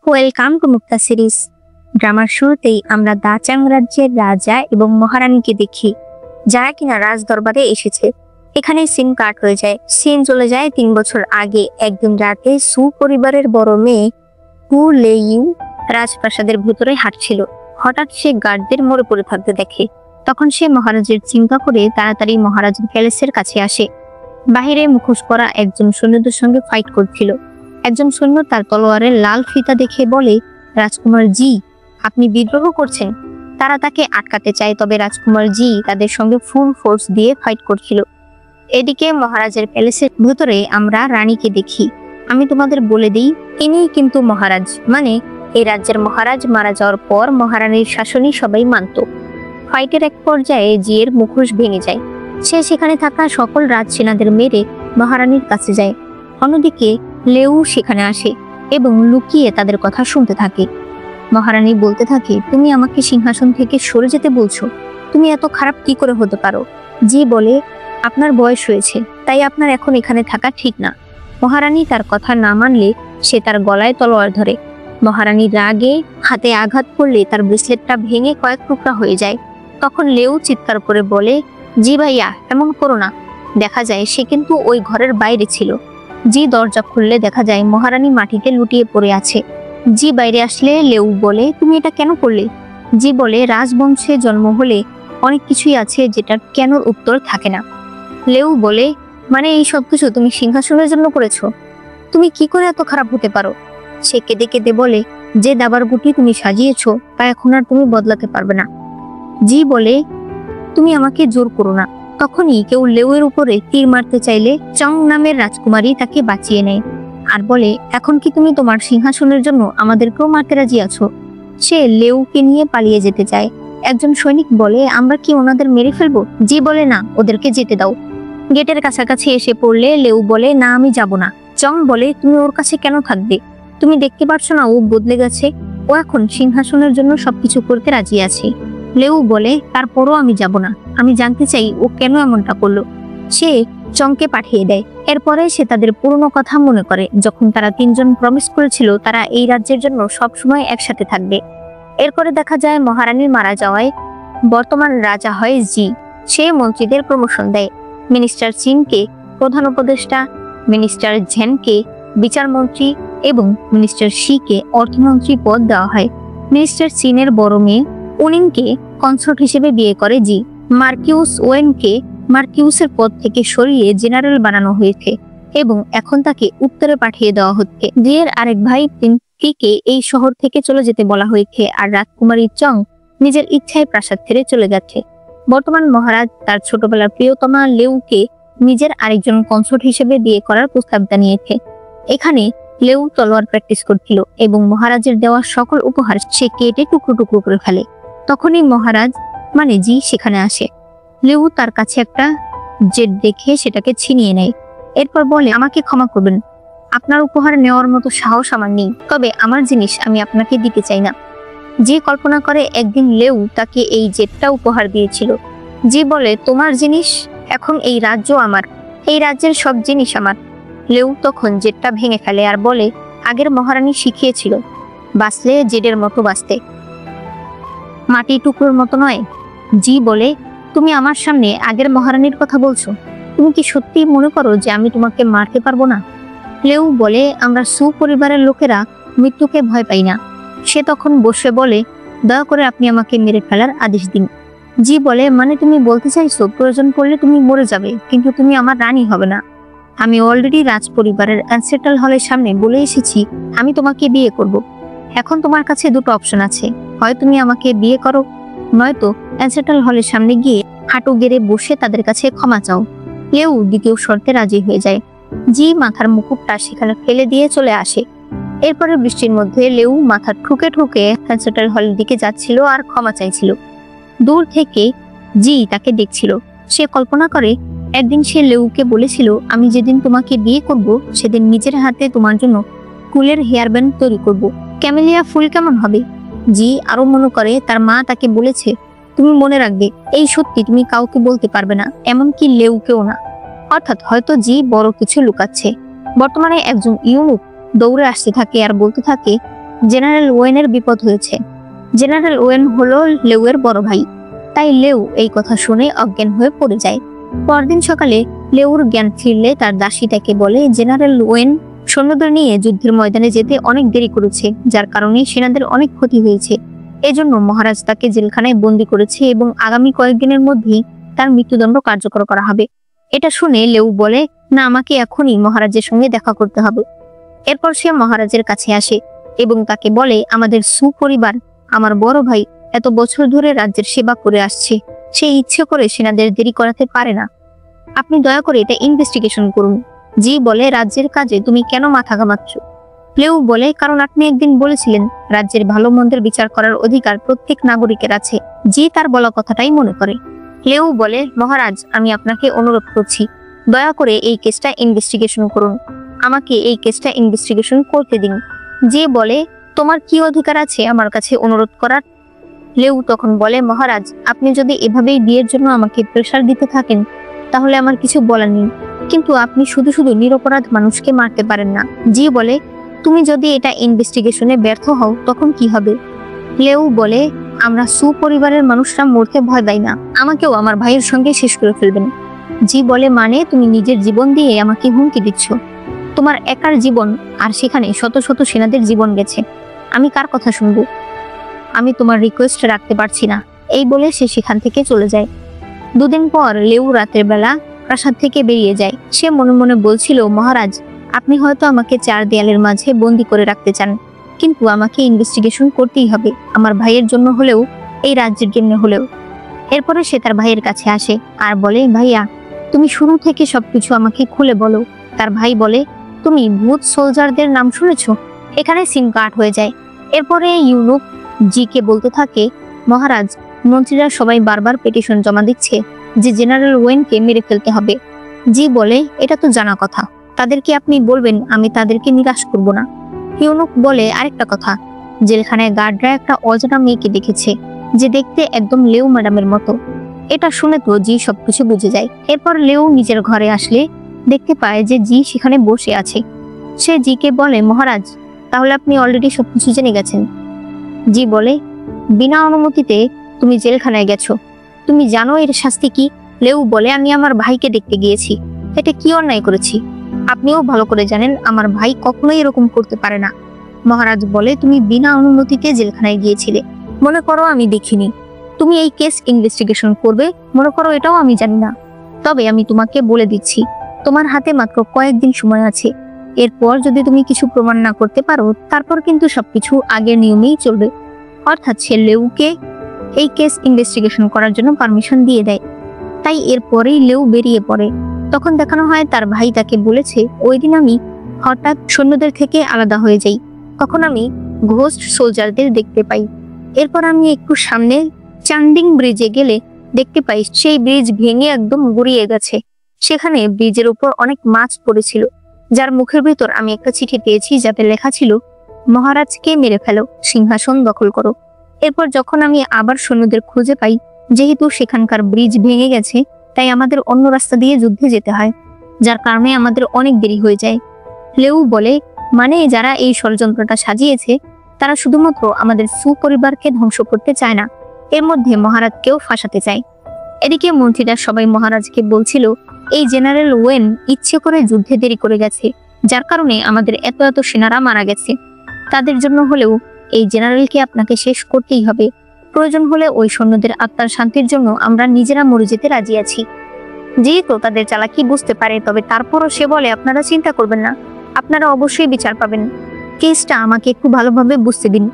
Welcome to Mukta series. ড্রামার শুরুতেই আমরা দাচাং রাজ্যের রাজা এবং মহারানীকে দেখি, যারা কিনা রাজ দরবারে এসেছে। এখানে সিন কাট হয়ে যায়। সিন চলে যায় 3 বছর আগে। একদিন রাতে সু পরিবারের বড় মেয়ে হু লেইউ রাজপ্রাসাদের ভেতরে হাঁটছিল। হঠাৎ সে গার্ডদের মরে পড়ে থাকতে দেখে। তখন সে মহারাজের চিন্তা করে তাড়াতাড়ি মহারাজের প্যালেসের কাছে আসে। বাহিরে মুখোশ পরা একজন সৈন্যদের সঙ্গে ফাইট করছিল। একজন সৈন্য তার তলোয়ারের লাল ফিতা দেখে বলে, রাজকুমার জি, আপনি বিদ্রোহ করছেন। তারা তাকে আটকাতে চায়, তবে রাজকুমার জি তাদের সঙ্গে ফুল ফোর্স দিয়ে ফাইট করছিল। এদিকে মহারাজের প্যালেসের ভেতরে আমরা রানীকে দেখি। আমি তোমাদের বলে দিই, ইনি কিন্তু মহারাজ, মানে এই রাজ্যের মহারাজ মারা যাওয়ার পর মহারানীর শাসনই সবাই মানত। ফাইটের এক পর্যায়ে জিয়ের মুখোশ ভেঙে যায়। সে সেখানে থাকা সকল রাজসেনাদের মেরে মহারানীর কাছে যায়। অন্যদিকে লেউ সেখানে আসে এবং লুকিয়ে তাদের কথা শুনতে থাকে। মহারানী বলতে থাকে, তুমি আমাকে সিংহাসন থেকে সরে যেতে বলছো? তুমি এত খারাপ কি করে হতে পারো? জি বলে, আপনার বয়স হয়েছে, তাই আপনার এখন এখানে থাকা ঠিক না। মহারানী তার কথা না মানলে সে তার গলায় তলোয়ার ধরে। মহারানী রাগে হাতে আঘাত করলে তার ব্রেসলেটটা ভেঙে কয়েক টুকরা হয়ে যায়। তখন লেউ চিৎকার করে বলে, জি ভাইয়া, এমন করো না। দেখা যায় সে কিন্তু ওই ঘরের বাইরে ছিল। জি দরজা খুললে দেখা যায় মহারানী মাটিতে লুটিয়ে পড়ে আছে। জি বাইরে আসলে লেউ বলে, তুমি এটা কেন করলে? জি বলে, রাজবংশে জন্ম হলে অনেক কিছুই আছে যেটার কেনর উত্তর থাকে না। লেউ বলে, মানে এই সব কিছু তুমি সিংহাসনের জন্য করেছো? তুমি কি করে এত খারাপ হতে পারো? সে কেঁদে কেঁদে বলে, যে দাবার গুটি তুমি সাজিয়েছো তা এখন আর তুমি বদলাতে পারবে না। জি বলে, তুমি আমাকে জোর করো না। তখনই কেউ লেউয়ের উপরে তীর মারতে চাইলে চং নামের রাজকুমারী তাকে বাঁচিয়ে নেয় আর বলে, এখন কি তুমি তোমার সিংহাসনের জন্য আমাদেরকেও মারতে রাজি আছো? সে লেউকে নিয়ে পালিয়ে যেতে চায়। একজন সৈনিক বলে, আমরা কি ওনাদের মেরে ফেলবো? জি বলে, না, ওদেরকে যেতে দাও। গেটের কাছাকাছি এসে পড়লে লেউ বলে, না, আমি যাব না। চং বলে, তুমি ওর কাছে কেন থাকবে? তুমি দেখতে পারছো না ও বদলে গেছে? ও এখন সিংহাসনের জন্য সবকিছু করতে রাজি আছে। লেউ বলে, তারপরও আমি যাব না। আমি জানতে চাই ও কেন এমনটা করলো। সে চংকে পাঠিয়ে দেয়। এরপরে সে তাদের পুরনো কথা মনে করে, যখন তারা 3 জন প্রমিস করেছিল তারা এই রাজ্যের জন্য সবসময় একসাথে থাকবে। এরপরে দেখা যায় মহারানী মারা যাওয়ায় বর্তমান রাজা হয় জি। সে মন্ত্রীদের প্রমোশন দেয়। মিনিস্টার চিনকে প্রধান উপদেষ্টা, মিনিস্টার ঝেনকে বিচার মন্ত্রী এবং মিনিস্টার শিকে অর্থমন্ত্রী পদ দেওয়া হয়। মিনিস্টার চিনের বড় মেয়ে উনিংকে কনসর্ট হিসেবে বিয়ে করে জি। মার্কিউস ওয়েনকে মার্কিউসের পদ থেকে সরিয়ে জেনারেল বানানো হয়েছে এবং এখন তাকে উত্তরে পাঠিয়ে দেওয়া হচ্ছে। জিয়ের আরেক ভাই প্রিন্সকে এই শহর থেকে চলে যেতে বলা হয়েছে আর রাজকুমারী চং নিজের ইচ্ছায় প্রাসাদ ছেড়ে চলে যাচ্ছে। বর্তমান মহারাজ তার ছোটবেলার প্রিয়তমা লেউকে নিজের আরেকজন কনসর্ট হিসেবে বিয়ে করার প্রস্তাব জানিয়েছে। এখানে লেউ তলোয়ার প্র্যাকটিস করছিল এবং মহারাজের দেওয়া সকল উপহার সে কেটে টুকরো টুকরো করে ফেলে। তখনই মহারাজ মানে জি সেখানে আসে। লেউ তার কাছে একটা জেট দেখে সেটাকে ছিনিয়ে নেয়। এরপর বলে, আমাকে ক্ষমা করবেন, আপনার উপহার নেওয়ার মতো সাহস আমার নেই, তবে আমার জিনিস আমি আপনাকে দিতে চাই না। জি কল্পনা করে একদিন লেউ তাকে এই জেটটা উপহার দিয়েছিল। জি বলে, তোমার জিনিস? এখন এই রাজ্য আমার, এই রাজ্যের সব জিনিস আমার। লেউ তখন জেটটা ভেঙে ফেলে আর বলে, আগের মহারানী শিখিয়েছিল বাঁচলে জেডের মতো বাঁচতে, মাটি টুকরোর মতো নয়। জি বলে, তুমি আমার সামনে আগের মহারানীর কথা বলছো? তুমি কি সত্যি মনে করো যে আমি তোমাকে মারতে পারবো না? লেউ বলে, আমরা সু পরিবারের লোকেরা মৃত্যুকে ভয় পাই না। সে তখন বসে বলে, দয়া করে আপনি আমাকে মেরে ফেলার আদেশ দিন। জি বলে, মানে তুমি বলতে চাইছো প্রয়োজন পড়লে তুমি মরে যাবে, কিন্তু তুমি আমার রানী হবে না। আমি অলরেডি রাজ পরিবারের অ্যানসেট্রাল হলের সামনে বলে এসেছি আমি তোমাকে বিয়ে করব। এখন তোমার কাছে 2টো অপশন আছে, হয় তুমি আমাকে বিয়ে করো, নয়তো অ্যানসেট্রাল হলের সামনে গিয়ে হাঁটু গেড়ে বসে তাদের কাছে ক্ষমা চাও। কেউ দ্বিতীয় শর্তে রাজি হয়ে যায়। জি মাথার মুকুটটা সেখানে ফেলে দিয়ে চলে আসে। এরপরে বৃষ্টির মধ্যে লেউ মাথা ঠুকে ঠুকে অ্যানসেট্রাল হলের দিকে যাচ্ছিল আর ক্ষমা চাইছিল। দূর থেকে জি তাকে দেখছিল। সে কল্পনা করে একদিন সে লেউকে বলেছিল, আমি যেদিন তোমাকে বিয়ে করব সেদিন নিজের হাতে তোমার জন্য ফুলের হেয়ার ব্যান্ড তৈরি করব। ক্যামেলিয়া ফুল কেমন হবে? জি আরো মনে করে তার মা তাকে বলেছে, তুমি মনে রাখবে এই সত্যি তুমি কাউকে বলতে পারবে না, এমনকি লেউকেও না। অর্থাৎ হয়তো জি বড় কিছু লুকাচ্ছে। বর্তমানে একজন ইউনুক দৌড়ে আসতে থাকে আর বলতে থাকে, জেনারেল ওয়েনের বিপদ হয়েছে। জেনারেল ওয়েন হলো লেউয়ের বড় ভাই। তাই লেউ এই কথা শুনে অজ্ঞান হয়ে পড়ে যায়। পরদিন সকালে লেউর জ্ঞান ফিরলে তার দাসী তাকে বলে জেনারেল ওয়েন সৈন্যদের নিয়ে যুদ্ধের ময়দানে যেতে অনেক দেরি করেছে, যার কারণে সেনাদের অনেক ক্ষতি হয়েছে। এজন্য মহারাজ তাকে জেলখানায় বন্দী করেছে এবং আগামী কয়েকদিনের মধ্যেই তার মৃত্যুদণ্ড কার্যকর করা হবে। এটা শুনে লেউ বলে, না, আমাকে এখনই মহারাজের সঙ্গে দেখা করতে হবে। এরপর সে মহারাজের কাছে আসে এবং তাকে বলে, আমাদের সুপরিবার, আমার বড় ভাই এত বছর ধরে রাজ্যের সেবা করে আসছে, সে ইচ্ছে করে সেনাদের দেরি করাতে পারে না। আপনি দয়া করে এটা ইনভেস্টিগেশন করুন। জি বলে, রাজ্যের কাজে তুমি কেন মাথা ঘামাচ্ছ? লেউ বলে, কারণ আপনি একদিন বলেছিলেন রাজ্যের ভালো মন্দের বিচার করার অধিকার প্রত্যেক নাগরিকের আছে। জি তার বলা কথাটাই মনে করে। লেউ বলে, মহারাজ, আমি আপনাকে অনুরোধ করছি, দয়া করে এই কেসটা ইনভেস্টিগেশন করুন। আমাকে এই কেসটা ইনভেস্টিগেশন করতে দিন। যে বলে, তোমার কি অধিকার আছে আমার কাছে অনুরোধ করার? লেউ তখন বলে, মহারাজ, আপনি যদি এভাবেই বিয়ের জন্য আমাকে প্রেসার দিতে থাকেন তাহলে আমার কিছু বলার নেই, কিন্তু আপনি শুধু শুধু নিরপরাধ মানুষকে মারতে পারেন না। জি বলে, তুমি যদি এটা ইনভেস্টিগেশনে ব্যর্থ হও তখন কি হবে? লেউ বলে, আমরা সুপরিবারের মানুষরা মরতে ভয় পাই না, আমাকেও আমার ভাইয়ের সঙ্গে শেষ করে ফেলবেন। জি বলে, মানে তুমি নিজের জীবন দিয়ে আমাকে হুমকি দিচ্ছ? তোমার একার জীবন, আর সেখানে শত শত সেনাদের জীবন গেছে, আমি কার কথা শুনবো? আমি তোমার রিকোয়েস্ট রাখতে পারছি না। এই বলে সে সেখান থেকে চলে যায়। দুদিন পর লেউ রাতের বেলা প্রাসাদ থেকে বেরিয়ে যায়। সে মনে মনে বলছিল, মহারাজ, আপনি হয়তো আমাকে চার দেয়ালের মাঝে বন্দি করে রাখতে চান, কিন্তু আমাকে ইনভেস্টিগেশন করতেই হবে, আমার ভাইয়ের জন্য হলেও, এই রাজ্যের জন্য হলেও। এরপরে সে তার ভাইয়ের কাছে আসে আর বলে, ভাইয়া, তুমি শুরু থেকে সবকিছু আমাকে খুলে বলো। তার ভাই বলে, তুমি ভূত সোলজারদের নাম শুনেছো? এখানে সিন কাট হয়ে যায়। এরপরে ইউনুক জিকে বলতে থাকে, মহারাজ, মন্ত্রীরা সবাই বারবার পিটিশন জমা দিচ্ছে যে জেনারেল ওয়েনকে মেরে ফেলতে হবে। জি বলে, এটা তো জানা কথা, তাদেরকে আপনি বলবেন আমি তাদেরকে নিরাশ করব না। ইউনুক বলে, আরেকটা কথা, জেলখানায় গার্ডরা একটা অজানা মেয়েকে দেখেছে যে দেখতে একদম লেউ ম্যাডামের মতো। এটা শুনে তো জি সবকিছু বুঝে যায়। এরপর লেউ নিজের ঘরে আসলে দেখতে পায় যে জি সেখানে বসে আছে। সে জিকে বলে, মহারাজ, তাহলে আপনি অলরেডি সবকিছু জেনে গেছেন। জি বলে, বিনা অনুমতিতে তুমি জেলখানায় গেছো, তুমি জানো এর শাস্তি কি? লেউ বলে, আমি আমার ভাইকে দেখতে গিয়েছি, এটা কি অন্যায় করেছি? আপনিও ভালো করে জানেন আমার ভাই কখনোই এরকম করতে পারে না। মহারাজ বলে, তুমি বিনা অনুমতিতে জেলখানায় গিয়েছিলে, মনে করো আমি দেখিনি। তুমি এই কেস ইনভেস্টিগেশন করবে, মনে করো এটাও আমি জানি না। তবে আমি তোমাকে বলে দিচ্ছি, তোমার হাতে মাত্র কয়েকদিন সময় আছে। এরপর যদি তুমি কিছু প্রমাণ না করতে পারো, তারপর কিন্তু সবকিছু আগের নিয়মেই চলবে। অর্থাৎ সে লেউকে এই কেস ইনভেস্টিগেশন করার জন্য পারমিশন দিয়ে দেয়। তাই এরপরেই লেউ বেরিয়ে পড়ে। তখন দেখানো হয় তার ভাই তাকে বলেছে, ওই দিন আমি হঠাৎ সৈন্যদের থেকে আলাদা হয়ে যাই, তখন আমি ঘোস্ট সোলজারদের দেখতে পাই। এরপর আমি একটু সামনে চান্ডিং ব্রিজে গেলে দেখতে পাই সেই ব্রিজ ভেঙে একদম গুড়িয়ে গেছে। সেখানে ব্রিজের উপর অনেক মাছ পড়েছিল, যার মুখের ভিতর আমি একটা চিঠি পেয়েছি যাতে লেখা ছিল, মহারাজকে মেরে ফেলো, সিংহাসন দখল করো। এরপর যখন আমি আবার সৈন্যদের খুঁজে পাই, যেহেতু সেখানকার ব্রিজ ভেঙে গেছে, তাই আমাদের অন্য রাস্তা দিয়ে যুদ্ধে যেতে হয়, যার কারণে আমাদের অনেক দেরি হয়ে যায়। লেউ বলে, মানে যারা এই ষড়যন্ত্রটা সাজিয়েছে তারা শুধুমাত্র আমাদের সুপরিবারকে ধ্বংস করতে চায় না, এর মধ্যে মহারাজকেও ফাঁসাতে চায়। এদিকে মন্ত্রীরা সবাই মহারাজকে বলছিল, এই জেনারেল ওয়েন ইচ্ছে করে যুদ্ধে দেরি করে গেছে, যার কারণে আমাদের এত এত সেনারা মারা গেছে। তাদের জন্য হলেও এই জেনারেলকে আপনাকে শেষ করতেই হবে। প্রয়োজন হলে ওই সৈন্যদের আত্মার শান্তির জন্য আমরা নিজেরা মরে যেতে রাজি আছি। যেহেতু তাদের চালাকি বুঝতে পারে, তবে তারপরও সে বলে, আপনারা চিন্তা করবেন না, আপনারা অবশ্যই বিচার পাবেন। কেসটা আমাকে একটু ভালোভাবে বুঝতে দিন।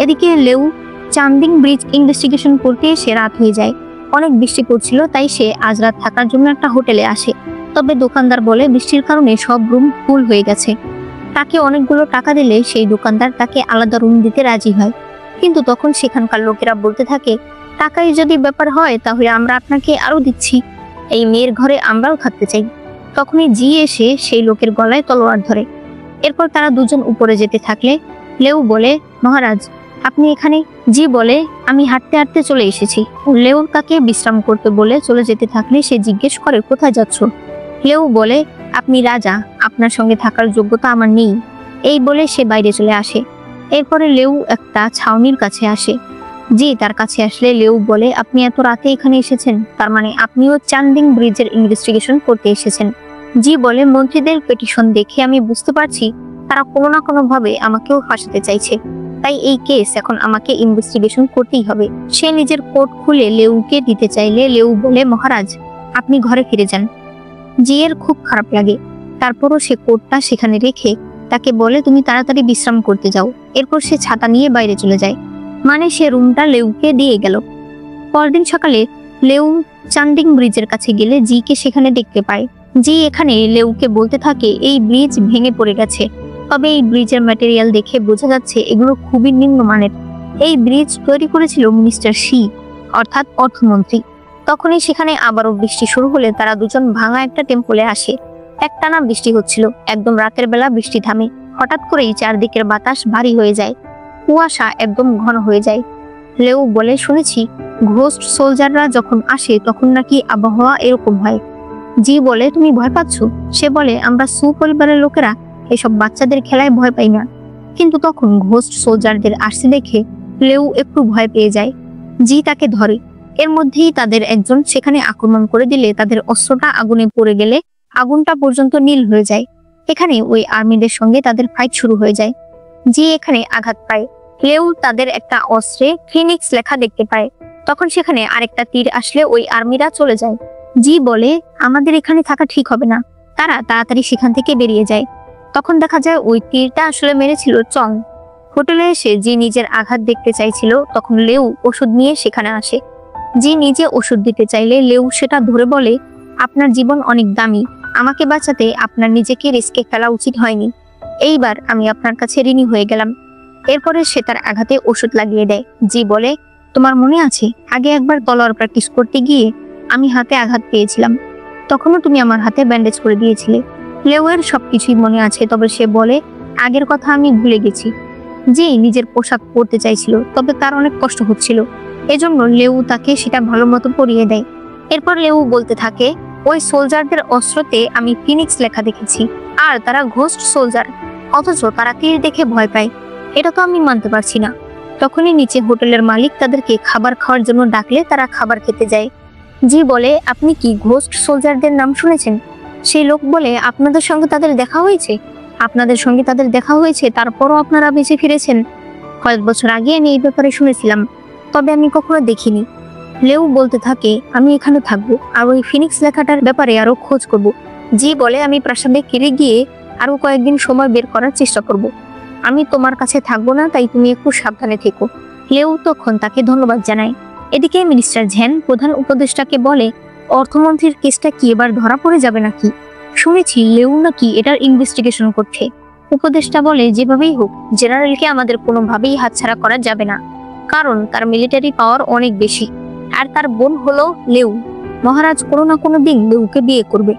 এদিকে লেউ চান্দিং ব্রিজ ইনভেস্টিগেশন করতে এসে রাত হয়ে যায়। অনেক বৃষ্টি পড়ছিল, তাই সে আজ রাত থাকার জন্য একটা হোটেলে আসে। তবে দোকানদার বলে বৃষ্টির কারণে সব রুম ফুল হয়ে গেছে। তাকে অনেকগুলো টাকা দিলে সেই দোকানদার তাকে আলাদা রুম দিতে রাজি হয়। কিন্তু তখন সেখানকার লোকেরা বলতে থাকে, টাকায় যদি ব্যাপার হয় তাহলে আমরা আপনাকে আরো দিচ্ছি, এই মেয়ের ঘরে আমরাও থাকতে চাই। তখনই জি এসে সেই লোকের গলায় তলোয়ার ধরে। এরপর তারা দুজন উপরে যেতে থাকলে লেউ বলে, মহারাজ আপনি এখানে? জি বলে, আমি হাঁটতে হাঁটতে চলে এসেছি। লেউ তাকে বিশ্রাম করতে বলে চলে যেতে থাকলে সে জিজ্ঞেস করে, কোথায় যাচ্ছ? লেউ বলে, আপনি রাজা, আপনার সঙ্গে থাকার যোগ্যতা আমার নেই। এই বলে সে বাইরে চলে আসে। এরপরে লেউ একটা ছাউনির কাছে আসে। জি তার কাছে আসলে লেউ বলে, আপনি এত রাতে এখানে এসেছেন, তার মানে আপনিও চান্দিং ব্রিজের ইনভেস্টিগেশন করতে এসেছেন। জি বলে, মন্ত্রীদের পিটিশন দেখে আমি বুঝতে পারছি তারা কোনো না কোনো ভাবে আমাকেও ফাঁসাতে চাইছে, তাই এই কেস এখন আমাকে ইনভেস্টিগেশন করতেই হবে। সে নিজের কোট খুলে লেউকে দিতে চাইলে লেউ বলে, মহারাজ আপনি ঘরে ফিরে যান। জি এর খুব খারাপ লাগে, তারপরও সে কোটটা সেখানে রেখে তাকে বলে, তুমি তাড়াতাড়ি বিশ্রাম করতে যাও। এরপর সে ছাতা নিয়ে বাইরে চলে যায়, মানে সে রুমটা লেউকে দিয়ে গেল। পরদিন সকালে লেউ চান্দিং ব্রিজের কাছে গেলে জিকে সেখানে দেখতে পায়। জি এখানে লেউকে বলতে থাকে এই ব্রিজ ভেঙে পড়ে গেছে, তবে এই ব্রিজের ম্যাটেরিয়াল দেখে বোঝা যাচ্ছে এগুলো খুবই নিম্নমানের। এই ব্রিজ তৈরি করেছিল মিনিস্টার শি, অর্থাৎ অর্থমন্ত্রী। তখনই সেখানে আবারও বৃষ্টি শুরু হলে তারা দুজন ভাঙা একটা টেম্পলে আসে। একটানা বৃষ্টি হচ্ছিল, একদম রাতের বেলা বৃষ্টি থামে। হঠাৎ করেই চারদিকের বাতাস ভারী হয়ে যায়, কুয়াশা একদম ঘন হয়ে যায়। লেউ বলে, শুনেছি ঘোস্ট সোলজাররা যখন আসে তখন নাকি আবহাওয়া এরকম হয়। জি বলে, তুমি ভয় পাচ্ছ? সে বলে, আমরা সুপরিবারের লোকেরা এসব বাচ্চাদের খেলায় ভয় পাই না। কিন্তু তখন ঘোস্ট সোলজারদের আসতে দেখে লেউ একটু ভয় পেয়ে যায়। জি তাকে ধরে, এর মধ্যেই তাদের একজন সেখানে আক্রমণ করে দিলে তাদের অস্ত্রটা আগুনে পড়ে গেলে আগুনটা পর্যন্ত নীল হয়ে যায়। এখানে ওই আর্মিদের সঙ্গে তাদের ফাইট শুরু হয়ে যায়। জি এখানে আঘাত পায়। লেউ তাদের একটা অস্ত্রে ফিনিক্স লেখা দেখতে পায়। তখন সেখানে আরেকটা তীর আসলে ওই আর্মিরা চলে যায়। জি বলে, আমাদের এখানে থাকা ঠিক হবে না। তারা তাড়াতাড়ি সেখান থেকে বেরিয়ে যায়। তখন দেখা যায় ওই তীরটা আসলে মেরেছিল চং। হোটেলে এসে জি নিজের আঘাত দেখতে চাইছিল, তখন লেউ ওষুধ নিয়ে সেখানে আসে। জি নিজে ওষুধ দিতে চাইলে লেউ সেটা ধরে বলে, আপনার জীবন অনেক দামি, আমাকে বাঁচাতে আপনার নিজেকে রিস্কে ফেলা উচিত হয়নি। এইবার আমি আপনার কাছে ঋণী হয়ে গেলাম। এরপরে সে তার আঘাতে ওষুধ লাগিয়ে দেয়। জি বলে, তোমার মনে আছে আগে একবার তলোয়ার প্র্যাকটিস করতে গিয়ে আমি হাতে আঘাত পেয়েছিলাম, তখনও তুমি আমার হাতে ব্যান্ডেজ করে দিয়েছিলে। লেউয়ের সবকিছুই মনে আছে, তবে সে বলে, আগের কথা আমি ভুলে গেছি। জি নিজের পোশাক পরতে চাইছিল, তবে তার অনেক কষ্ট হচ্ছিল, এজন্য লেউ তাকে সেটা ভালো মতো পরিয়ে দেয়। এরপর লেউ বলতে থাকে, ওই সোলজারদের অস্ত্রতে আমি ফিনিক্স লেখা দেখেছি, আর তারা ঘোস্ট সোলজার, অথচ তারা তীর দেখে ভয় পায়। এটা তো আমি মানতে পারছি না। তখনই নিচে হোটেলের মালিক তাদেরকে খাবার খাওয়ার জন্য ডাকলে তারা খাবার খেতে যায়। জি বলে, আপনি কি ঘোস্ট সোলজারদের নাম শুনেছেন? সেই লোক বলে, আপনাদের সঙ্গে তাদের দেখা হয়েছে? আপনাদের সঙ্গে তাদের দেখা হয়েছে, তারপরও আপনারা বেঁচে ফিরেছেন? কয়েক বছর আগে আমি এই ব্যাপারে শুনেছিলাম, তবে আমি কখনো দেখিনি। লেউ বলতে থাকে, আমি এখানে থাকবো আর ওই ফিনিক্স লেখাটার ব্যাপারে আরো খোঁজ করব। জি বলে, আমি প্রাসাদে ফিরে গিয়ে আরো কয়েকদিন সময় বের করার চেষ্টা করব। আমি তোমার কাছে থাকবো না, তাই তুমি একটু সাবধানে থেকো। লেউ তখন তাকে ধন্যবাদ জানায়। এদিকে মিনিস্টার ঝ্যান প্রধান উপদেষ্টাকে বলে, অর্থমন্ত্রীর কেসটা কি এবার ধরা পড়ে যাবে নাকি? শুনেছি লেউ নাকি এটার ইনভেস্টিগেশন করছে। উপদেষ্টা বলে, যেভাবেই হোক জেনারেলকে আমাদের কোনোভাবেই হাতছাড়া করা যাবে না, কারণ তার মিলিটারি পাওয়ার অনেক বেশি, আর তার বোন হলো লেউ। মহারাজ কোনো না কোনো দিন লেউকে বিয়ে করবে,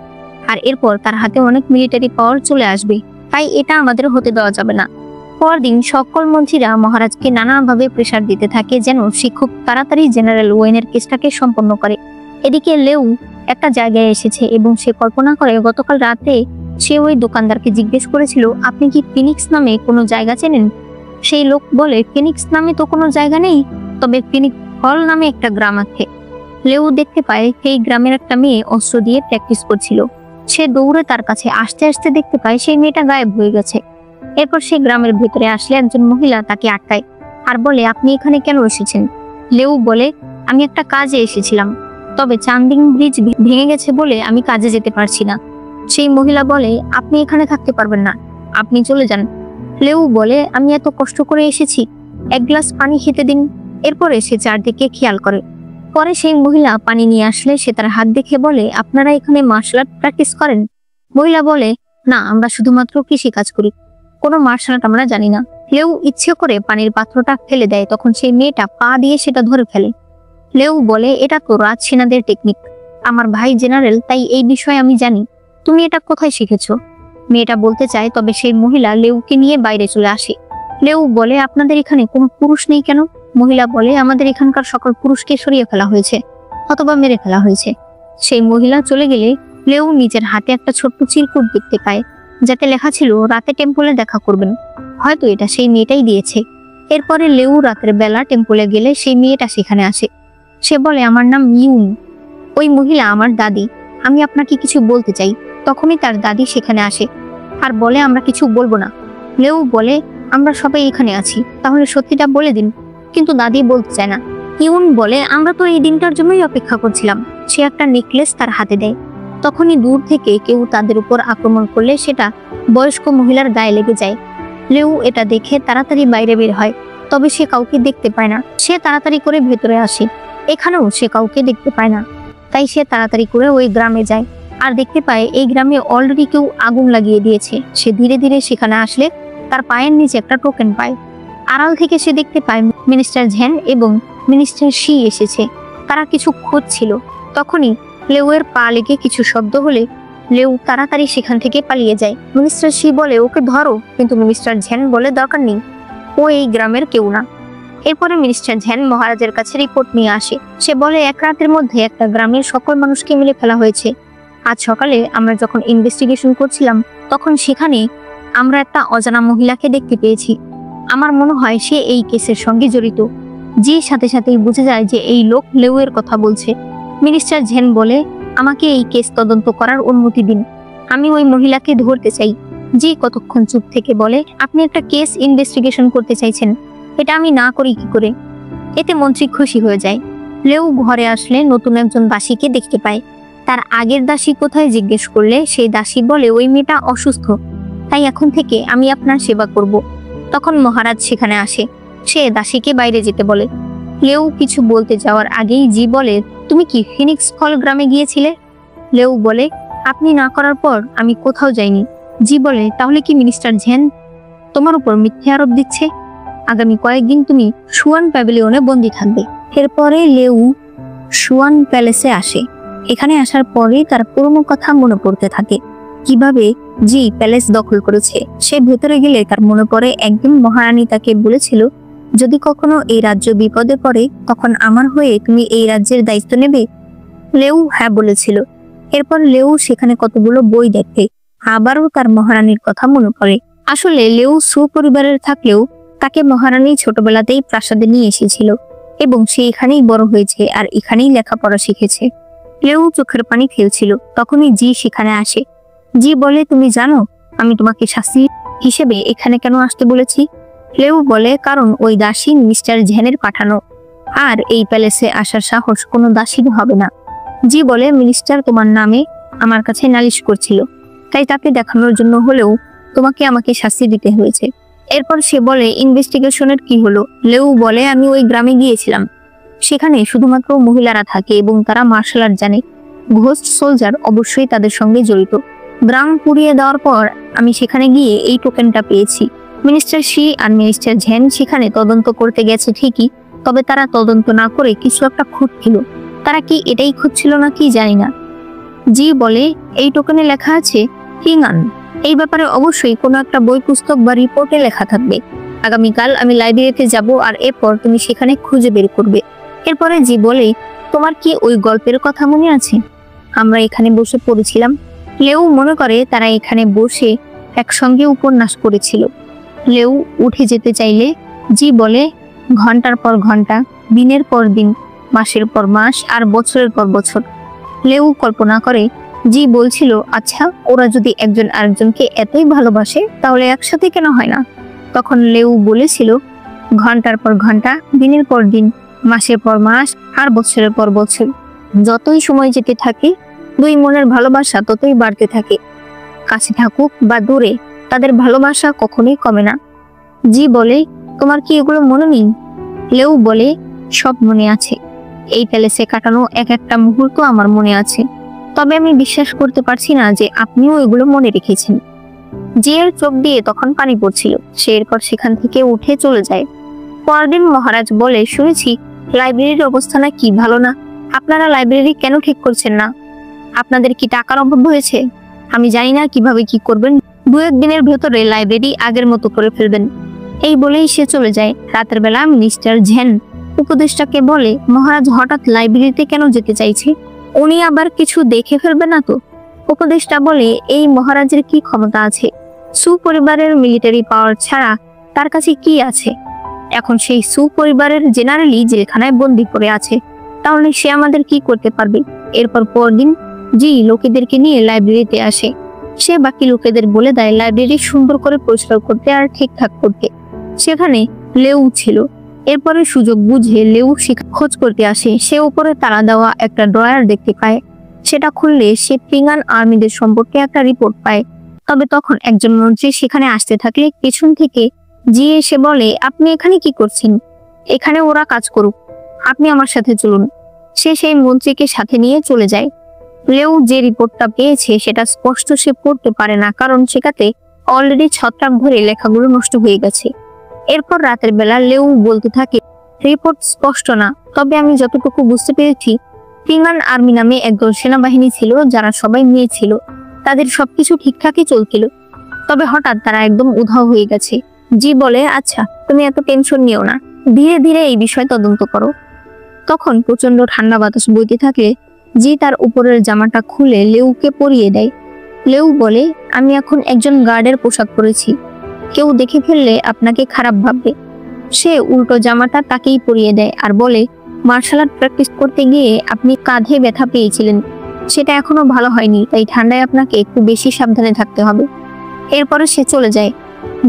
আর এরপর তার হাতে অনেক মিলিটারি পাওয়ার চলে আসবে, তাই এটা আমাদের হতে দেওয়া যাবে না। পরদিন সকল মন্ত্রীরা মহারাজকে নানাভাবে প্রেসার দিতে থাকে যেন সে খুব তাড়াতাড়ি জেনারেল ওয়েনের কেসটাকে সম্পন্ন করে। এদিকে লেউ একটা জায়গায় এসেছে এবং সে কল্পনা করে গতকাল রাতে সে ওই দোকানদারকে জিজ্ঞেস করেছিল, আপনি কি ফিনিক্স নামে কোনো জায়গা চেনেন? সেই লোক বলে, ফিনিক্স নামে তো কোনো জায়গা নেই, তবে ফিনিক্স হল নামে একটা গ্রাম আছে। লেউ দেখতে পায় সেই গ্রামের একটা মেয়ে অস্ত্র দিয়ে প্র্যাকটিস করছিল। সে দৌড়ে তার কাছে আসতে আসতে দেখতে পায় সেই মেয়েটা গায়েব হয়ে গেছে। এরপর সে গ্রামের ভেতরে আসলে একজন মহিলা তাকে আটকায় আর বলে, আপনি এখানে কেন এসেছেন? লেউ বলে, আমি একটা কাজে এসেছিলাম, তবে চান্দিং ব্রিজ ভেঙে গেছে বলে আমি কাজে যেতে পারছি না। সেই মহিলা বলে, আপনি এখানে থাকতে পারবেন না, আপনি চলে যান। লেউ বলে, আমি এত কষ্ট করে এসেছি, এক গ্লাস পানি খেতে দিন। এরপরে সে চারদিকে খেয়াল করে। পরে সেই মহিলা পানি নিয়ে আসলে সে তার হাত দেখে বলে, আপনারা এখানে মার্শাল আর্ট প্র্যাকটিস করেন? মহিলা বলে, না, আমরা শুধুমাত্র কৃষি কাজ করি, কোনো মার্শাল আর্ট আমরা জানি না। লেউ ইচ্ছে করে পানির পাত্রটা ফেলে দেয়, তখন সেই মেয়েটা পা দিয়ে সেটা ধরে ফেলে। লেউ বলে, এটা তো রাজ সেনাদের টেকনিক, আমার ভাই জেনারেল, তাই এই বিষয়ে আমি জানি। তুমি এটা কোথায় শিখেছো? মেয়েটা বলতে চায়, তবে সেই মহিলা লেউকে নিয়ে বাইরে চলে আসে। লেউ বলে, আপনাদের এখানে কোনো পুরুষ নেই কেন? মহিলা বলে, আমাদের এখানকার সকল পুরুষকে সরিয়ে ফেলা হয়েছে অথবা মেরে ফেলা হয়েছে। সেই মহিলা চলে গেলে লেউ নিজের হাতে একটা ছোট্ট চিরকুট দেখতে পায়। যাতে লেখা ছিল রাতে টেম্পলে দেখা করবেন। হয়তো এটা সেই মেয়েটাই দিয়েছে। এরপরে লেউ রাতের বেলা টেম্পলে গেলে সেই মেয়েটা সেখানে আসে। সে বলে, আমার নাম ইউন, ওই মহিলা আমার দাদি, আমি আপনাকে কিছু বলতে চাই। তখনই তার দাদি সেখানে আসে আর বলে, আমরা কিছু বলবো না। লেউ বলে, আমরা সবাই এখানে আছি, তাহলে সত্যিটা বলে দিন। কিন্তু দাদি বলতে চায় না। ইউন বলে, আমরা তো এই দিনটার জন্যই অপেক্ষা করছিলাম। সে একটা নেকলেস তার হাতে দেয়। তখনই দূর থেকে কেউ তাদের উপর আক্রমণ করলে সেটা বয়স্ক মহিলার গায়ে লেগে যায়। লেউ এটা দেখে তাড়াতাড়ি বাইরে বের হয়, তবে সে কাউকে দেখতে পায় না। সে তাড়াতাড়ি করে ভেতরে আসে, এখানেও সে কাউকে দেখতে পায় না। তাই সে তাড়াতাড়ি করে ওই গ্রামে যায় আর দেখতে পায় এই গ্রামে অলরেডি কেউ আগুন লাগিয়ে দিয়েছে। সে ধীরে ধীরে সেখানে আসলে তার পায়ের নিচে একটা টোকেন পায়। আড়াল থেকে সে দেখতে পায় মিনিস্টার ঝ্যান এবং মিনিস্টার শি এসেছে। তারা কিছু খুঁজছিল। তখনই লেউয়ের পা লেগে কিছু শব্দ হলে লেউ তাড়াতাড়ি সেখান থেকে পালিয়ে যায়। মিনিস্টার শি বলে, ওকে ধরো, কিন্তু মিনিস্টার ঝ্যান বলে, দরকার নেই, ও এই গ্রামের কেউ না। এরপরে মিনিস্টার ঝ্যান মহারাজের কাছে রিপোর্ট নিয়ে আসে। সে বলে, এক রাতের মধ্যে একটা গ্রামের সকল মানুষকে মিলে ফেলা হয়েছে। আজ সকালে আমরা যখন ইনভেস্টিগেশন করছিলাম তখন সেখানে আমরা একটা অজানা মহিলাকে দেখতে পেয়েছি। আমার মনে হয় সে এই কেসের সঙ্গে জড়িত। যে সাথে সাথেই বুঝে যায় যে এই লোক লেউয়ের কথা বলছে। মিনিস্টার ঝ্যান বলে, আমাকে এই কেস তদন্ত করার অনুমতি দিন, আমি ওই মহিলাকে ধরতে চাই। জি কতক্ষণ চুপ থেকে বলে, আপনি একটা কেস ইনভেস্টিগেশন করতে চাইছেন, এটা আমি না করি কি করে? এতে মন্ত্রী খুশি হয়ে যায়। লেউ ঘরে আসলে নতুন একজন দাসীকে দেখতে পায়। তার আগের দাসী কোথায় জিজ্ঞেস করলে সেই দাসী বলে, ওই মেয়েটা অসুস্থ, তাই এখন থেকে আমি আপনার সেবা করব। তখন মহারাজ সেখানে আসে। সে দাসীকে বাইরে যেতে বলে। লেউ কিছু বলতে যাওয়ার আগেই জি বলে, তুমি কি ফিনিক্স ফল গ্রামে গিয়েছিলে? লেউ বলে, আপনি না করার পর আমি কোথাও যাইনি। জি বলে, তাহলে কি মিনিস্টার ঝ্যান তোমার উপর মিথ্যে আরোপ দিচ্ছে? আগামী কয়েকদিন তুমি সুয়ান প্যাভিলিয়নে বন্দী থাকবে। এরপরে লেউ সুয়ান প্যালেসে আসে। এখানে আসার পরে তার পুরনো কথা মনে পড়তে থাকে, কিভাবে জি প্যালেস দখল করেছে। সে ভেতরে গেলে তার মনে পড়ে একদিন মহারানী তাকে বলেছিল, যদি কখনো এই রাজ্য বিপদে পড়ে তখন আমার হয়ে তুমি এই রাজ্যের দায়িত্ব নেবে। লেউ হ্যাঁ বলেছিল। এরপর লেউ সেখানে কতগুলো বই দেখে। আবারও তার মহারানীর কথা মনে পড়ে। আসলে লেউ সুপরিবারের থাকলেও তাকে মহারানী ছোটবেলাতেই প্রাসাদে নিয়ে এসেছিল এবং সে এখানেই বড় হয়েছে আর এখানেই লেখাপড়া শিখেছে। লেউ চোখের পানি ফেলছিল। তখনই জি সেখানে আসে। জি বলে, তুমি জানো আমি তোমাকে শাস্তি হিসেবে এখানে কেন আসতে বলেছি? লেউ বলে, কারণ ওই দাসী মিস্টার ঝ্যানের পাঠানো, আর এই প্যালেসে আসার সাহস কোনো দাসীর হবে না। জি বলে, মিনিস্টার তোমার নামে আমার কাছে নালিশ করছিল, তাই তাকে দেখানোর জন্য হলেও তোমাকে আমাকে শাস্তি দিতে হয়েছে। এরপর সে বলে, ইনভেস্টিগেশনের কি হলো? লেউ বলে, আমি ওই গ্রামে গিয়েছিলাম। সেখানে শুধুমাত্র মহিলারা থাকে এবং তারা মার্শাল আর্ট জানে। ঘোস্ট সোলজার অবশ্যই তাদের সঙ্গে জড়িত। গ্রাম পুড়িয়ে দেওয়ার পর আমি সেখানে গিয়ে এই টোকেনটা পেয়েছি। মিনিস্টার শি আর মিনিস্টার ঝ্যান সেখানে তদন্ত করতে গেছে ঠিকই, তবে তারা তদন্ত না করে কিছু একটা খুঁজছিল। তারা কি এটাই খুঁজছিল না কি জানি না। জি বলে, এই টোকেনে লেখা আছে হিংআন। এই ব্যাপারে অবশ্যই কোনো একটা বই পুস্তক বা রিপোর্টে লেখা থাকবে। আগামীকাল আমি লাইব্রেরিতে যাব আর এরপর তুমি সেখানে খুঁজে বের করবে। এরপরে জি বলে, তোমার কি ওই গল্পের কথা মনে আছে? আমরা এখানে বসে পড়েছিলাম। লেউ মনে করে তারা এখানে বসে একসঙ্গে উপন্যাস করেছিল। লেউ উঠে যেতে চাইলে জি বলে, ঘন্টার পর ঘন্টা, দিনের পর দিন, মাসের পর মাস আর বছরের পর বছর। লেউ কল্পনা করে জি বলছিল, আচ্ছা ওরা যদি একজন আরেকজনকে এতই ভালোবাসে তাহলে একসাথে কেন হয় না? তখন লেউ বলেছিল, ঘন্টার পর ঘন্টা, দিনের পর দিন, মাসের পর মাস আর বছরের পর বছর। যতই সময় যেতে থাকে দুই মনের ভালোবাসা ততই বাড়তে থাকে। কাছে থাকুক বা দূরে, তাদের ভালোবাসা কখনোই কমে না। জি বলে, তোমার কি এগুলো মনে নেই? লেউ বলে, সব মনে আছে। এই প্যালেসে কাটানো এক একটা মুহূর্ত আমার মনে আছে, তবে আমি বিশ্বাস করতে পারছি না যে আপনিও এগুলো মনে রেখেছেন। জিয়ের চোখ দিয়ে তখন পানি পড়ছিল। সে এরপর সেখান থেকে উঠে চলে যায়। পরদিন মহারাজ বলে, শুনেছি লাইব্রেরির অবস্থা নাকি ভালো না। আপনারা লাইব্রেরি কেন ঠিক করছেন না? আপনাদের কি টাকার অভাব হয়েছে? আমি জানি না কিভাবে কি করবেন, দু একদিনের ভেতরে লাইব্রেরি আগের মতো করে ফেলবেন। এই বলেই সে চলে যায়। রাতের বেলা মিনিস্টার ঝ্যান উপদেষ্টাকে বলে, মহারাজ হঠাৎ লাইব্রেরিতে কেন যেতে চাইছে? উনি আবার কিছু দেখে ফেলবে না তো? উপদেষ্টা বলে, এই মহারাজের কি ক্ষমতা আছে? সু পরিবারের মিলিটারি পাওয়ার ছাড়া তার কাছে কি আছে? এখন সেই সু পরিবারের জেনারেলি জেলখানায় বন্দি করে আছে, তাহলে সে আমাদের কি করতে পারবে? এরপর পরদিন জি লোকেদেরকে নিয়ে লাইব্রেরিতে আসে। সে বাকি লোকেদের বলে দেয় লাইব্রেরি সুন্দর করে পরিষ্কার করতে আর ঠিকঠাক করতে। সেখানে লেউ ছিল। এরপরে সুযোগ বুঝে লেউ খোঁজ করতে আসে। সে উপরে তালা দেওয়া একটা ড্রয়ার দেখতে পায়। সেটা খুললে সে পিঙ্গান আর্মিদের সম্পর্কে একটা রিপোর্ট পায়। তবে তখন একজন মন্ত্রী সেখানে আসতে থাকলে পেছন থেকে জি এসে বলে, আপনি এখানে কি করছেন? এখানে ওরা কাজ করুক, আপনি আমার সাথে চলুন। সে সেই মন্ত্রীকে সাথে নিয়ে চলে যায়। লেউ যে রিপোর্টটা পেয়েছে সেটা স্পষ্ট সে পড়তে পারে না, কারণ সেটাতে অলরেডি ছত্রাক ধরে লেখাগুলো নষ্ট হয়ে গেছে। এরপর রাতের বেলা লেউ বলতে থাকে, রিপোর্ট স্পষ্ট না, তবে আমি যতটুকু বুঝতে পেরেছি পিঙ্গান আর্মি নামে একদল সেনাবাহিনী ছিল যারা সবাই মেয়ে ছিল। তাদের সবকিছু ঠিকঠাকই চলছিল, তবে হঠাৎ তারা একদম উধাও হয়ে গেছে। জি বলে, আচ্ছা তুমি এত টেনশন নিও না, ধীরে ধীরে এই বিষয় তদন্ত করো। তখন প্রচন্ড ঠান্ডা বাতাস বইতে থাকে। জি তার উপরের জামাটা খুলে লেউকে পরিয়ে দেয়। লেউ বলে, আমি এখন একজন গার্ডের পোশাক পরেছি, কেউ দেখে ফেললে আপনাকে খারাপ ভাববে। সে উল্টো জামাটা তাকেই পরিয়ে দেয় আর বলে, মার্শাল আর্ট প্র্যাকটিস করতে গিয়ে আপনি কাঁধে ব্যথা পেয়েছিলেন, সেটা এখনো ভালো হয়নি, তাই ঠান্ডায় আপনাকে একটু বেশি সাবধানে থাকতে হবে। এরপরে সে চলে যায়।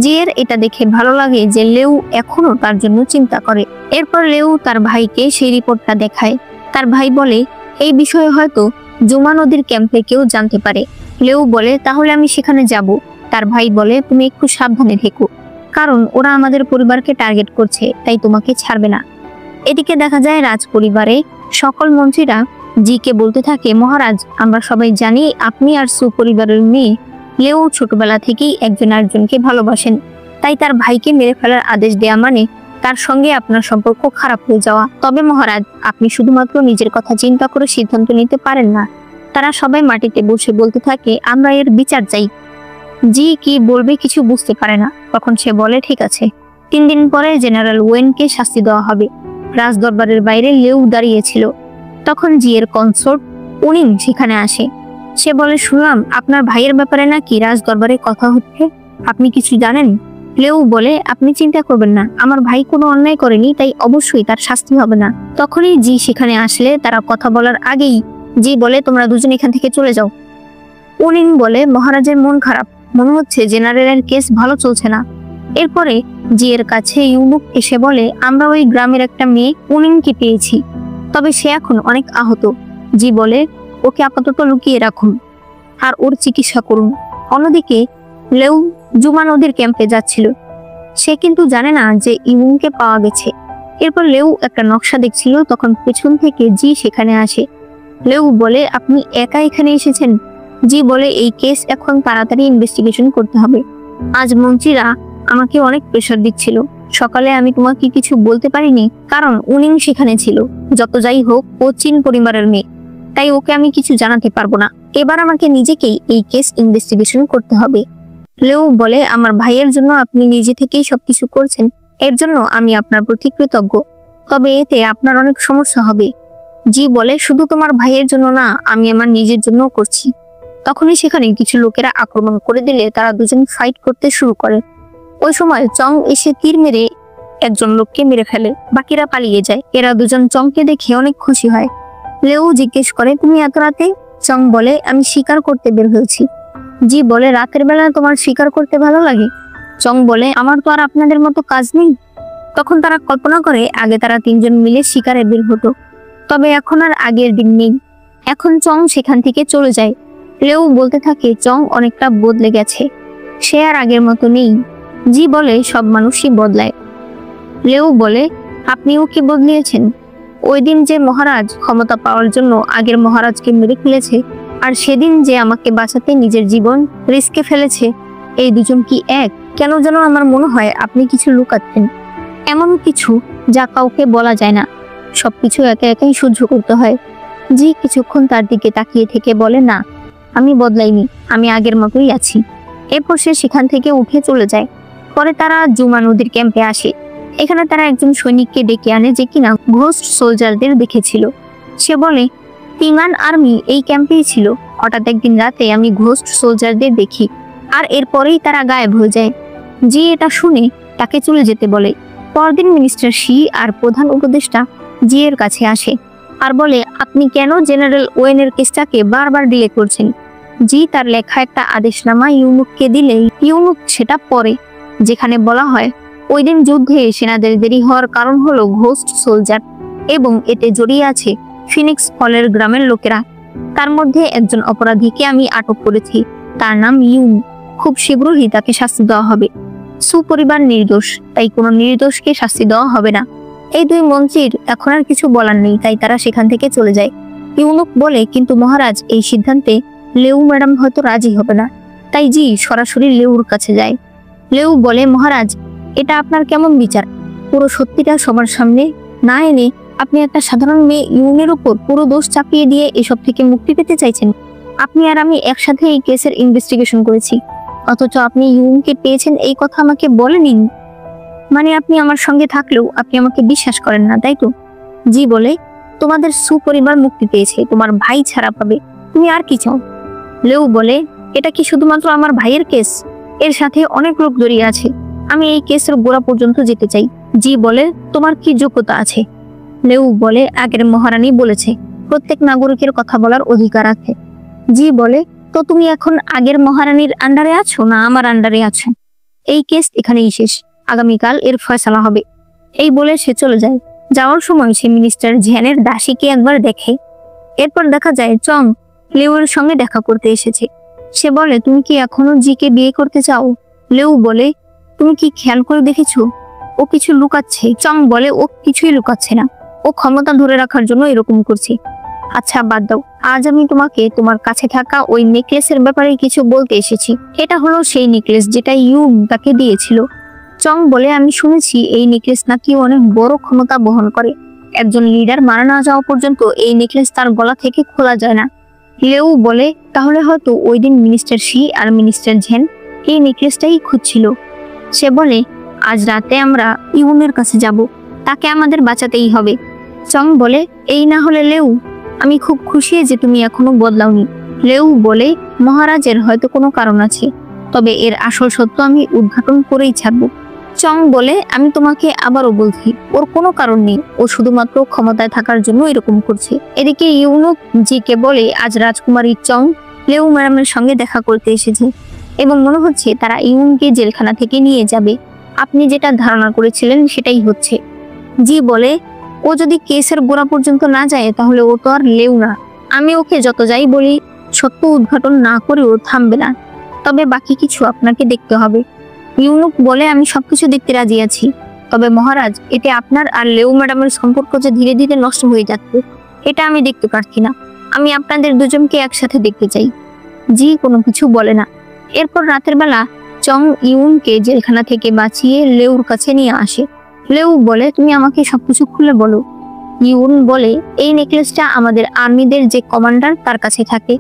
জিয়ের এটা দেখে ভালো লাগে যে লেউ এখনো তার জন্য চিন্তা করে। এরপর লেউ তার ভাইকে সেই রিপোর্টটা দেখায়। তার ভাই বলে, এই বিষয়ে হয়তো জুমা নদীর ক্যাম্পে কেউ জানতে পারে। লেউ বলে, তাহলে আমি সেখানে যাব। তার ভাই বলে, তুমি একটু সাবধানে থেকো, কারণ ওরা আমাদের পরিবারকে টার্গেট করছে, তাই তোমাকে ছাড়বে না। এদিকে দেখা যায় রাজ পরিবারে সকল মন্ত্রীরা জিকে বলতে থাকে, মহারাজ আমরা সবাই জানি আপনি আর সু পরিবারের মেয়ে লেউ ছোটবেলা থেকেই একজন আরেকজনকে ভালোবাসেন, তাই তার ভাইকে মেরে ফেলার আদেশ দেয়া মানে তার সঙ্গে আপনার সম্পর্ক খারাপ হয়ে যাওয়া। তবে মহারাজ আপনি শুধুমাত্র নিজের কথা চিন্তা করে সিদ্ধান্ত নিতে পারেন না। তারা সবাই মাটিতে বসে বলতে থাকে, আমরা এর বিচার চাই। জি কি বলবে কিছু বুঝতে পারে না। তখন সে বলে, ঠিক আছে, 3 দিন পরে জেনারেল ওয়েনকে শাস্তি দেওয়া হবে। রাজ দরবারের বাইরে লেউ দাঁড়িয়েছিল। তখন জিয়ের কনসোর্ট উনিং সেখানে আসে। সে বলে, শুনলাম আপনার ভাইয়ের ব্যাপারে নাকি রাজ দরবারে কথা হচ্ছে, আপনি কিছু জানেন? লেউ বলে, আপনি চিন্তা করবেন না, আমার ভাই কোনো অন্যায় করেনি, তাই অবশ্যই তার শাস্তি হবে না। তখনই জি সেখানে আসলে তারা কথা বলার আগেই জি বলে, তোমরা দুজন এখান থেকে চলে যাও। উনিং বলে, মহারাজের মন খারাপ, মনে হচ্ছে জেনারেলের কেস ভালো চলছে না। এরপরে জিয়ের কাছে ইউনুক এসে বলে, আমরা ওই গ্রামের একটা মেয়ে উনিংকে পেয়েছি, তবে সে এখন অনেক আহত। জি বলে, ওকে আপাতত লুকিয়ে রাখুন আর ওর চিকিৎসা করুন। অন্যদিকে লেউ জুমা নদীর ক্যাম্পে যাচ্ছিল। সে কিন্তু জানে না যে ইউনুকে পাওয়া গেছে। এরপর লেউ একটা নকশা দেখছিল, তখন পেছন থেকে জি সেখানে আসে। লেউ বলে, আপনি একা এখানে এসেছেন? জি বলে, এই কেস এখন তাড়াতাড়ি ইনভেস্টিগেশন করতে হবে। আজ মন্ত্রীরা আমাকে অনেক প্রেশার দিচ্ছিল। সকালে আমি তোমাকে কিছু বলতে পারিনি, কারণ উনিং সেখানে ছিল। যত যাই হোক, ও চীন পরিবারের মেয়ে, তাই ওকে আমি কিছু জানাতে পারবো না। এবার আমাকে নিজেকেই এই কেস ইনভেস্টিগেশন করতে হবে। লেউ বলে, আমার ভাইয়ের জন্য আপনি নিজে থেকেই সবকিছু করছেন, এর জন্য আমি আপনার প্রতি কৃতজ্ঞ, তবে এতে আপনার অনেক সমস্যা হবে। জি বলে, শুধু তোমার ভাইয়ের জন্য না, আমি আমার নিজের জন্য করছি। তখনই সেখানে কিছু লোকেরা আক্রমণ করে দিলে তারা দুজন ফাইট করতে শুরু করে। ওই সময় চং এসে তীর মেরে একজন লোককে মেরে ফেলে, বাকিরা পালিয়ে যায়। এরা দুজন চংকে দেখে অনেক খুশি হয়। লেউ জিজ্ঞেস করে, তুমি এত রাতে? চং বলে, আমি শিকার করতে বের হয়েছি। জি বলে, রাতের বেলা তোমার শিকার করতে ভালো লাগে? চং বলে, আমার তো আর আপনাদের মতো কাজ নেই। তখন তারা কল্পনা করে আগে তারা 3 জন মিলে শিকারে বের হতো, তবে এখন আর আগের দিন নেই। এখন চং সেখান থেকে চলে যায়। লেউ বলতে থাকে, চং অনেকটা বদলে গেছে, সে আর আগের মতো নেই। জি বলে, সব মানুষই বদলায়। লেউ বলে, আপনিও কি বদলিয়েছেন? ওই দিন যে মহারাজ ক্ষমতা পাওয়ার জন্য আগের মহারাজকে মেরে ফেলেছে, আর সেদিন যে আমাকে বাঁচাতে নিজের জীবন রিস্কে ফেলেছে, এই দুজন কি এক? কেন যেন আমার মনে হয় আপনি কিছু লুকাচ্ছেন, এমন কিছু যা কাউকে বলা যায় না। সবকিছু একা একাই সহ্য করতে হয়। জি কিছুক্ষণ তার দিকে তাকিয়ে থেকে বলে, না, আমি বদলাইনি, আমি আগের মতোই আছি। এরপর সে সেখান থেকে উঠে চলে যায়। পরে তারা জুমা নদীর ক্যাম্পে আসে। এখানে তারা একজন সৈনিককে ডেকে আনে যে কিনা ঘোস্ট সোলজারদের দেখেছিল। সে বলে, পিঙ্গান আর্মি এই ক্যাম্পেই ছিল, হঠাৎ একদিন রাতে আমি ঘোস্ট সোলজারদের দেখি, আর এরপরেই তারা গায়েব হয়ে যায়। জি এটা শুনে তাকে চলে যেতে বলে। পরদিন মিনিস্টার শি আর প্রধান উপদেষ্টা জি এর কাছে আসে আর বলে, আপনি কেন জেনারেল ওয়েনের কেসটাকে বারবার ডিলে করছেন? জি তার লেখা একটা আদেশনামা ইউনুককে দিলে ইউনুক সেটা পড়ে, যেখানে বলা হয় ওই দিন যুদ্ধে সেনাদের দেরি হওয়ার কারণ হলো ঘোস্ট সোলজার, এবং এতে জড়িয়ে আছে ফিনিক্স ফলের গ্রামের লোকেরা। তার মধ্যে একজন অপরাধীকে আমি আটক করেছি, তার নাম ইউন। খুব শীঘ্রই তাকে শাস্তি দেওয়া হবে। সুপরিবার নির্দোষ, তাই কোনো নির্দোষকে শাস্তি দেওয়া হবে না। এই দুই মন্ত্রীর এখন আর কিছু বলার নেই, তাই তারা সেখান থেকে চলে যায়। ইউনুক বলে, কিন্তু মহারাজ এই সিদ্ধান্তে লেউ ম্যাডাম হয়তো রাজি হবে না। তাই জি সরাসরি লেউর কাছে যায়। লেউ বলে, মহারাজ এটা আপনার কেমন বিচার? পুরো সত্যিটা সবার সামনে না এনে আপনি একটা সাধারণ মেয়ে ইউনের উপর পুরো দোষ চাপিয়ে দিয়ে এসব থেকে মুক্তি পেতে চাইছেন। আপনি আর আমি একসাথে এই কেসের ইনভেস্টিগেশন করেছি, অথচ আপনি ইউনকে পেয়েছেন এই কথা আমাকে বলেননি। মানে আপনি আমার সঙ্গে থাকলেও আপনি আমাকে বিশ্বাস করেন না, তাই তো? জি বলে, তোমাদের সুপরিবার মুক্তি পেয়েছে, তোমার ভাই ছাড়া পাবে, তুমি আর কি চাও? লেউ বলে, এটা কি শুধুমাত্র আমার ভাইয়ের কেস? এর সাথে অনেক লোক জড়িয়ে আছে। আমি এই কেসের গোড়া পর্যন্ত যেতে চাই। জি বলে, তোমার কি যোগ্যতা আছে? লেউ বলে, আগের মহারানী বলেছে প্রত্যেক নাগরিকের কথা বলার অধিকার আছে। জি বলে, তো তুমি এখন আগের মহারানীর আন্ডারে আছো না আমার আন্ডারে আছো? এই কেস এখানেই শেষ, আগামীকাল এর ফয়সালা হবে। এই বলে সে চলে যায়। যাওয়ার সময় সে মিনিস্টার ঝ্যানের দাসীকে একবার দেখে। এরপর দেখা যায় চং লেউর সঙ্গে দেখা করতে এসেছে। সে বলে, তুমি কি এখনো জিকে বিয়ে করতে চাও? লেউ বলে, তুমি কি খেয়াল করে দেখেছো ও কিছু লুকাচ্ছে? চং বলে, ও কিছুই লুকাচ্ছে না, ও ক্ষমতা ধরে রাখার জন্য এরকম করছে। আচ্ছা বাদ দাও, আজ আমি তোমাকে তোমার কাছে থাকা ওই নেকলেসের ব্যাপারে কিছু বলতে এসেছি। এটা হলো সেই নেকলেস যেটা ইউন তাকে দিয়েছিল। চং বলে, আমি শুনেছি এই নেকলেস নাকি অনেক বড় ক্ষমতা বহন করে। একজন লিডার মারা না যাওয়া পর্যন্ত এই নেকলেস তার গলা থেকে খোলা যায় না। লেউ বলে, তাহলে হয়তো ওই দিন মিনিস্টার শি আর মিনিস্টার ঝেন এই নেকলেসটাই খুঁজছিল। সে বলে, আজ রাতে আমরা ইউনের কাছে যাব, তাকে আমাদের বাঁচাতেই হবে। চং বলে, এই না হলে লেউ, আমি খুব খুশি যে তুমি এখনো বদলাওনি। লেউ বলে, মহারাজের হয়তো কোনো কারণ আছে, তবে এর আসল সত্য আমি উদ্ঘাটন করেই ছাড়ব। চং বলে, আমি তোমাকে আবারও বলছি, ওর কোনো কারণ নেই, ও শুধুমাত্র ক্ষমতায় থাকার জন্য এরকম করছে। এদিকে ইউনুক জিকে বলে, আজ রাজকুমারী চং লেউ ম্যাডামের সঙ্গে দেখা করতে এসেছে এবং মনে হচ্ছে তারা ইউনকে জেলখানা থেকে নিয়ে যাবে। আপনি যেটা ধারণা করেছিলেন সেটাই হচ্ছে। জি বলে, ও যদি কেসের গোড়া পর্যন্ত না যায় তাহলে ও তো আর লেউ না। আমি ওকে যত যাই বলি, সত্য উদ্ঘাটন না করে ও থামবে না। তবে বাকি কিছু আপনাকে দেখতে হবে। ইউনুক বলে, আমি সবকিছু দেখতে রাজি আছি, তবে মহারাজ এতে আপনার আর লেউ ম্যাডামের সম্পর্ক যে ধীরে ধীরে নষ্ট হয়ে যাচ্ছে এটা আমি দেখতে পারছি না। আমি আপনাদের দুজনকে একসাথে দেখতে চাই। জি কোনো কিছু বলে না। এরপর রাতের বেলা চং ইউনকে জেলখানা থেকে বাঁচিয়ে লেউর কাছে নিয়ে আসে। লেউ বলে, তুমি আমাকে সবকিছু খুলে বলো। ইউন বলে, এই নেকলেসটা আমাদের আর্মিদের যে কমান্ডার তার কাছে থাকে।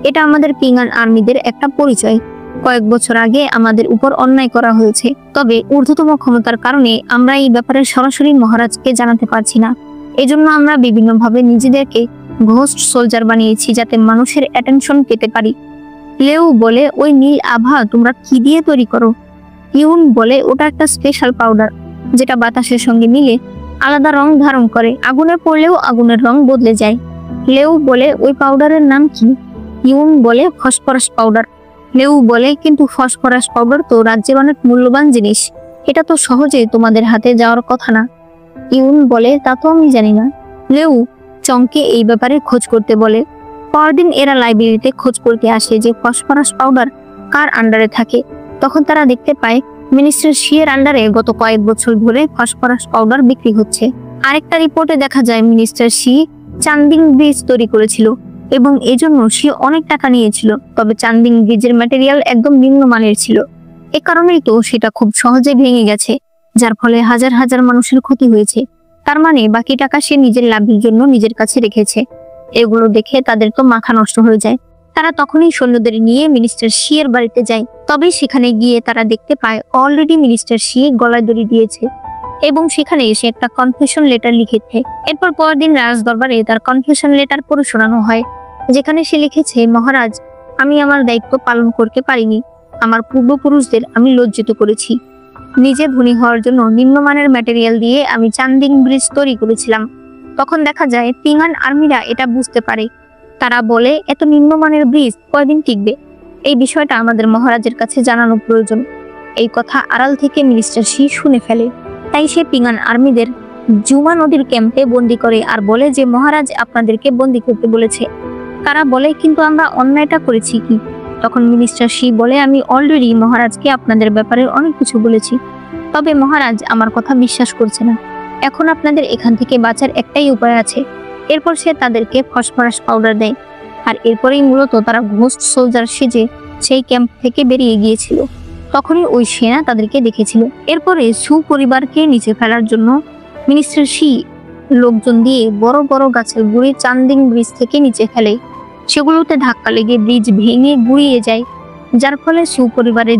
এটা আমাদের পিঙ্গান আর্মিদের একটা পরিচয়। কয়েক বছর আগে আমাদের উপর অন্যায় করা হয়েছে, তবে ঊর্ধ্বতম ক্ষমতার কারণে আমরা এই ব্যাপারে সরাসরি মহারাজকে জানাতে পারছি না। এজন্য আমরা বিভিন্নভাবে নিজেদেরকে ঘোস্ট সোলজার বানিয়েছি, যাতে মানুষের অ্যাটেনশন পেতে পারি। লেউ বলে, ওই নীল আভা তোমরা কি দিয়ে তৈরি করো? ইউন বলে, ওটা একটা স্পেশাল পাউডার যেটা বাতাসের সঙ্গে মিলে আলাদা রং ধারণ করে, আগুনে পড়লেও আগুনের রং বদলে যায়। লেউ বলে, ওই পাউডারের নাম কি? ইউন বলে, ফসফরাস পাউডার। লেউ বলে, কিন্তু ফসফরাস পাউডার তো রাজ্যের অনেক মূল্যবান জিনিস, এটা তো সহজে তোমাদের হাতে যাওয়ার কথা না। ইউন বলে, তা তো আমি জানি না। লেউ চংকে এই ব্যাপারে খোঁজ করতে বলে। পরদিন এরা লাইব্রেরিতে খোঁজ করতে আসে যে ফসফরাস পাউডার কার আন্ডারে থাকে। তখন তারা দেখতে পায় মিনিস্টার শিয়ের আন্ডারে গত কয়েক বছর ধরে ফসফরাস পাউডার বিক্রি হচ্ছে। আরেকটা রিপোর্টে দেখা যায় মিনিস্টার শি চান্দিং ব্রিজ তৈরি করেছিল এবং এজন্য সে অনেক টাকা নিয়েছিল, তবে চান্দিং ব্রিজের ম্যাটেরিয়াল একদম নিম্নমানের ছিল। এ কারণেই তো সেটা খুব সহজে ভেঙে গেছে, যার ফলে হাজার হাজার মানুষের ক্ষতি হয়েছে। তার মানে বাকি টাকা সে নিজের লাভের জন্য নিজের কাছে রেখেছে। এগুলো দেখে তাদের তো মাথা নষ্ট হয়ে যায়। তারা তখনই সৈন্যদের নিয়ে মিনিস্টার শিয়ের বাড়িতে যায়। তবে সেখানে গিয়ে তারা দেখতে পায় অলরেডি মিনিস্টার শি গলায় দড়ি দিয়েছে এবং সেখানে এসে একটা কনফেশন লেটার লিখেছে। এরপর পরদিন রাজ দরবারে তার কনফেশন লেটার পড়ে শোনানো হয়। যেখানে সে লিখেছে, মহারাজ, আমি আমার দায়িত্ব পালন করতে পারিনি। আমার পূর্বপুরুষদের আমি লজ্জিত করেছি। নিজে ধনী হওয়ার জন্য নিম্নমানের ম্যাটেরিয়াল দিয়ে আমি চান্দিং ব্রিজ তৈরি করেছিলাম। তখন দেখা যায় পিঙ্গান আর্মিরা এটা বুঝতে পারে। তারা বলে, এত নিম্নমানের ব্রিজ কয়দিন টিকবে? এই বিষয়টা আমাদের মহারাজের কাছে জানানো প্রয়োজন। এই কথা আড়াল থেকে মিনিস্টার শি শুনে ফেলে। তাই সে পিঙ্গান আর্মিদের জুমা নদীর ক্যাম্পে বন্দি করে আর বলে যে মহারাজ আপনাদেরকে বন্দি করতে বলেছে। তারা বলে, কিন্তু আমরা অন্যায়টা করেছি কি? তখন মিনিস্টার শি বলে, আমি অলরেডি মহারাজকে আপনাদের ব্যাপারে অনেক কিছু বলেছি, তবে মহারাজ আমার কথা বিশ্বাস করছে না। এখন আপনাদের এখান থেকে বাঁচার একটাই উপায় আছে। এরপর সে তাদেরকে ফসফরাস পাউডার দেয়, আর এরপরেই মূলত তারা ঘোস্ট সোলজার সেজে সেই ক্যাম্প থেকে বেরিয়ে গিয়েছিল। তখনই ওই সেনা তাদেরকে দেখেছিল। এরপরে সু পরিবারকে নিচে ফেলার জন্য মিনিস্টার শি লোকজন দিয়ে বড় বড় গাছের গুঁড়ি চান্দিং ব্রিজ থেকে নিচে ফেলে। সেগুলোতে ধাক্কা লেগে ব্রিজ ভেঙে গুড়িয়ে যায়, যার ফলে সু পরিবারের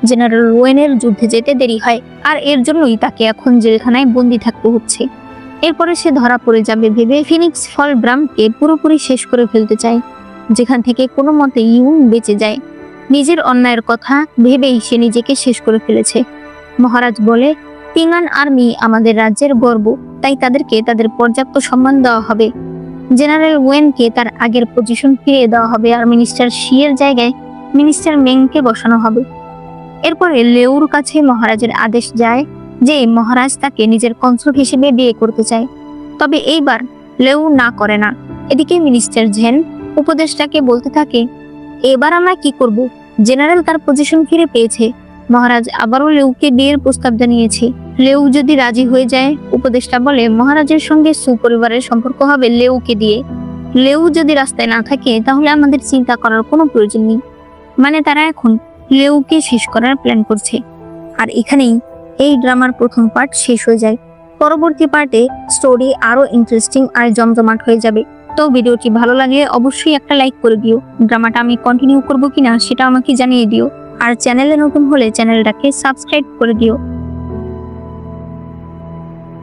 জেনারেল ওয়েনের যুদ্ধে যেতে দেরি হয়। আর এর জন্যই তাকে এখন জেলখানায় বন্দি থাকতে হচ্ছে। এরপরে সে ধরা পড়ে যাবে ভেবে ফিনিক্স ফল ব্রামকে পুরোপুরি শেষ করে ফেলতে চায়, যেখান থেকে কোনো মতে ইউং বেঁচে যায়। নিজের অন্যায়ের কথা ভেবেই সে নিজেকে শেষ করে ফেলেছে। মহারাজ বলে, পিঙ্গান আর্মি আমাদের রাজ্যের গর্ব, তাই তাদেরকে তাদের পর্যাপ্ত সম্মান দেওয়া হবে। জেনারেল ওয়েনকে তার আগের পজিশন ফিরিয়ে দেওয়া হবে, আর মিনিস্টার শিয়ের জায়গায় মিনিস্টার মেংকে বসানো হবে। এরপরে লেউর কাছে মহারাজের আদেশ যায় যে মহারাজ তাকে নিজের কনসোর্ট হিসেবে বিয়ে করতে চায়। তবে এইবার লেউ না করে না। এদিকে মিনিস্টার ঝেন উপদেষ্টাকে বলতে থাকে, এবার আমরা কি করব? জেনারেল তার পজিশন ফিরে পেয়েছে। মহারাজ আবারও লেউকে বিয়ের প্রস্তাব জানিয়েছে। লেউ যদি রাজি হয়ে যায়, উপদেষ্টা বলে মহারাজের সঙ্গে সুপরিবারের সম্পর্ক হবে লেউকে দিয়ে। লেউ যদি রাস্তায় না থাকে তাহলে আমাদের চিন্তা করার কোনো প্রয়োজন নেই। মানে তারা এখন লেউকে শেষ করার প্ল্যান করছে। আর এখানেই এই ড্রামার প্রথম পার্ট শেষ হয়ে যায়। পরবর্তী পার্টে স্টোরি আরো ইন্টারেস্টিং আর জমজমাট হয়ে যাবে। তো ভিডিওটি ভালো লাগলে অবশ্যই একটা লাইক করে দিও। ড্রামাটা আমি কন্টিনিউ করবো কিনা সেটা আমাকে জানিয়ে দিও। আর চ্যানেলে নতুন হলে চ্যানেলটাকে সাবস্ক্রাইব করে দিও।